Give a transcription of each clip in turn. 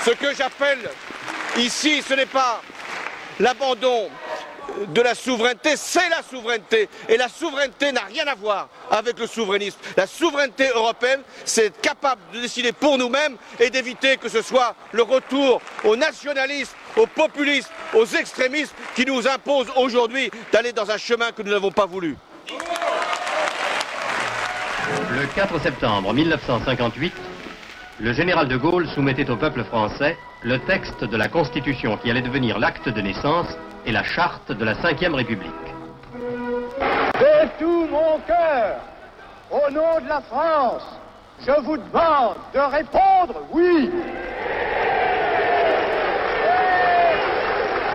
Ce que j'appelle ici, ce n'est pas l'abandon de la souveraineté, c'est la souveraineté. Et la souveraineté n'a rien à voir avec le souverainisme. La souveraineté européenne, c'est être capable de décider pour nous-mêmes et d'éviter que ce soit le retour au nationalisme, au populisme, aux extrémismes qui nous imposent aujourd'hui d'aller dans un chemin que nous n'avons pas voulu. Le 4 septembre 1958, le général de Gaulle soumettait au peuple français le texte de la Constitution qui allait devenir l'acte de naissance et la charte de la Ve République. De tout mon cœur, au nom de la France, je vous demande de répondre oui.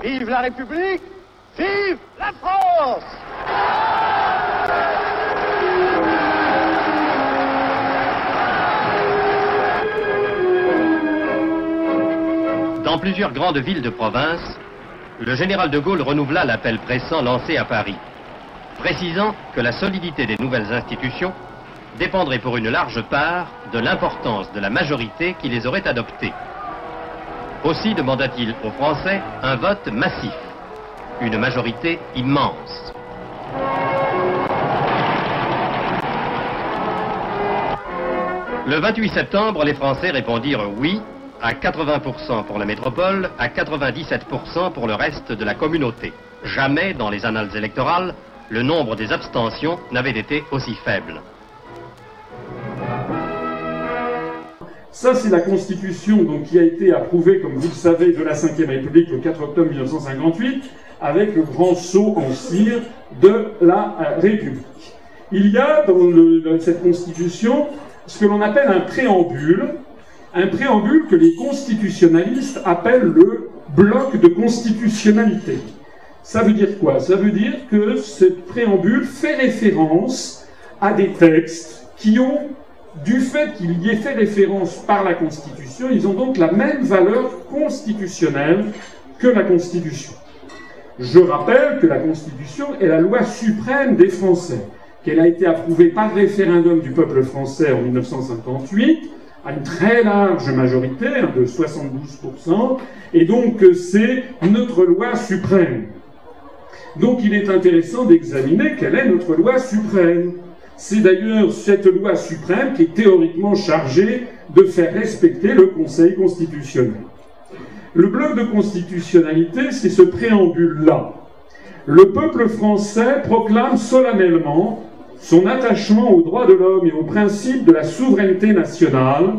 Vive la République, vive la France! Dans plusieurs grandes villes de province, le général de Gaulle renouvela l'appel pressant lancé à Paris, précisant que la solidité des nouvelles institutions dépendrait pour une large part de l'importance de la majorité qui les aurait adoptées. Aussi demanda-t-il aux Français un vote massif, une majorité immense. Le 28 septembre, les Français répondirent oui à 80% pour la métropole, à 97% pour le reste de la communauté. Jamais dans les annales électorales, le nombre des abstentions n'avait été aussi faible. Ça, c'est la Constitution donc, qui a été approuvée, comme vous le savez, de la Ve République le 4 octobre 1958, avec le grand sceau en cire de la République. Il y a dans cette Constitution ce que l'on appelle un préambule que les constitutionnalistes appellent le bloc de constitutionnalité. Ça veut dire quoi? Ça veut dire que ce préambule fait référence à des textes qui ont, du fait qu'il y ait fait référence par la Constitution, ils ont donc la même valeur constitutionnelle que la Constitution. Je rappelle que la Constitution est la loi suprême des Français, qu'elle a été approuvée par référendum du peuple français en 1958, à une très large majorité, de 72%, et donc c'est notre loi suprême. Donc il est intéressant d'examiner quelle est notre loi suprême. C'est d'ailleurs cette loi suprême qui est théoriquement chargée de faire respecter le Conseil constitutionnel. Le bloc de constitutionnalité, c'est ce préambule-là. Le peuple français proclame solennellement son attachement aux droits de l'homme et aux principes de la souveraineté nationale,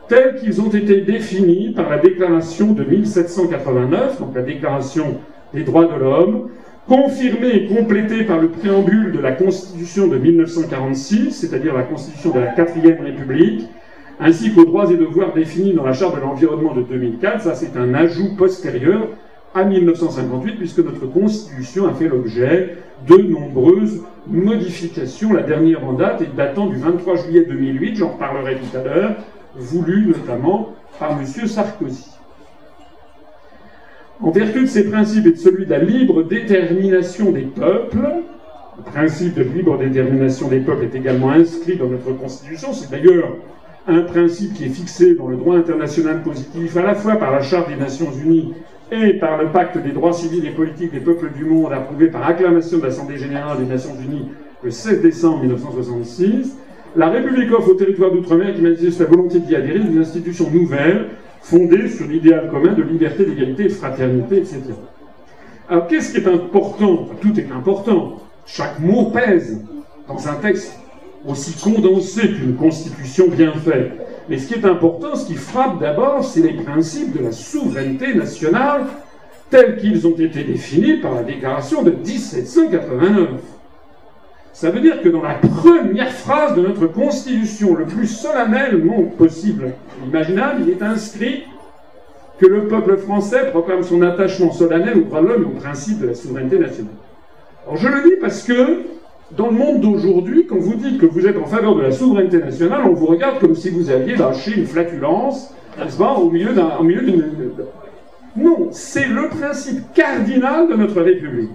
tels qu'ils ont été définis par la déclaration de 1789, donc la déclaration des droits de l'homme, confirmée et complétée par le préambule de la Constitution de 1946, c'est-à-dire la Constitution de la Quatrième République, ainsi qu'aux droits et devoirs définis dans la Charte de l'environnement de 2004. Ça, c'est un ajout postérieur à 1958, puisque notre Constitution a fait l'objet de nombreuses modifications. La dernière en date est datant du 23 juillet 2008, j'en reparlerai tout à l'heure, voulue notamment par M. Sarkozy. En vertu de ces principes et de celui de la libre détermination des peuples, le principe de libre détermination des peuples est également inscrit dans notre Constitution. C'est d'ailleurs un principe qui est fixé dans le droit international positif, à la fois par la Charte des Nations Unies et par le Pacte des droits civils et politiques des peuples du monde, approuvé par acclamation de l'Assemblée générale des Nations Unies le 16 décembre 1966. La République offre au territoire d'outre-mer qui manifeste la volonté d'y adhérer une institution nouvelle, fondée sur l'idéal commun de liberté, d'égalité, de fraternité, etc. Alors qu'est-ce qui est important? Tout est important. Chaque mot pèse dans un texte aussi condensé qu'une constitution bien faite. Mais ce qui est important, ce qui frappe d'abord, c'est les principes de la souveraineté nationale tels qu'ils ont été définis par la déclaration de 1789. Ça veut dire que dans la première phrase de notre Constitution, le plus solennellement possible, imaginable, il est inscrit que le peuple français proclame son attachement solennel aux droits de l'homme et aux principes de la souveraineté nationale. Alors je le dis parce que, dans le monde d'aujourd'hui, quand vous dites que vous êtes en faveur de la souveraineté nationale, on vous regarde comme si vous aviez lâché une flatulence, n'est-ce pas, au milieu d'une... Non, c'est le principe cardinal de notre République.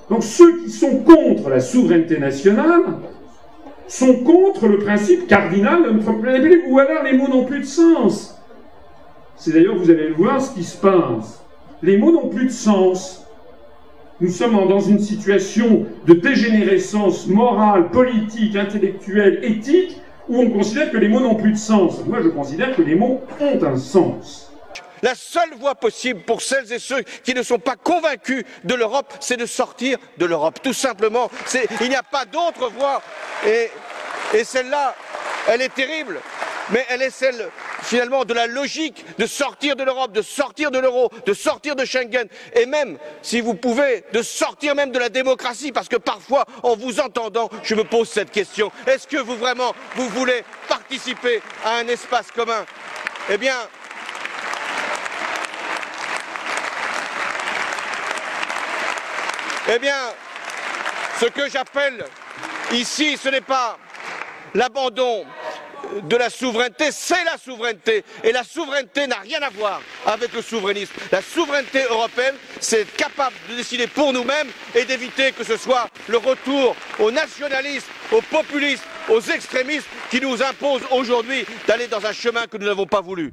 Donc ceux qui sont contre la souveraineté nationale sont contre le principe cardinal de notre République, ou alors les mots n'ont plus de sens. c'est d'ailleurs, vous allez le voir, ce qui se passe. Les mots n'ont plus de sens. Nous sommes dans une situation de dégénérescence morale, politique, intellectuelle, éthique, où on considère que les mots n'ont plus de sens. Moi, je considère que les mots ont un sens. La seule voie possible pour celles et ceux qui ne sont pas convaincus de l'Europe, c'est de sortir de l'Europe. Tout simplement, il n'y a pas d'autre voie. Et celle-là, elle est terrible. Mais elle est celle, finalement, de la logique de sortir de l'Europe, de sortir de l'euro, de sortir de Schengen. Et même, si vous pouvez, de sortir même de la démocratie. Parce que parfois, en vous entendant, je me pose cette question. Est-ce que vous vraiment, vous voulez participer à un espace commun? Eh bien, ce que j'appelle ici, ce n'est pas l'abandon de la souveraineté, c'est la souveraineté. Et la souveraineté n'a rien à voir avec le souverainisme. La souveraineté européenne, c'est être capable de décider pour nous-mêmes et d'éviter que ce soit le retour au nationalisme, au populisme, aux extrémistes qui nous imposent aujourd'hui d'aller dans un chemin que nous n'avons pas voulu.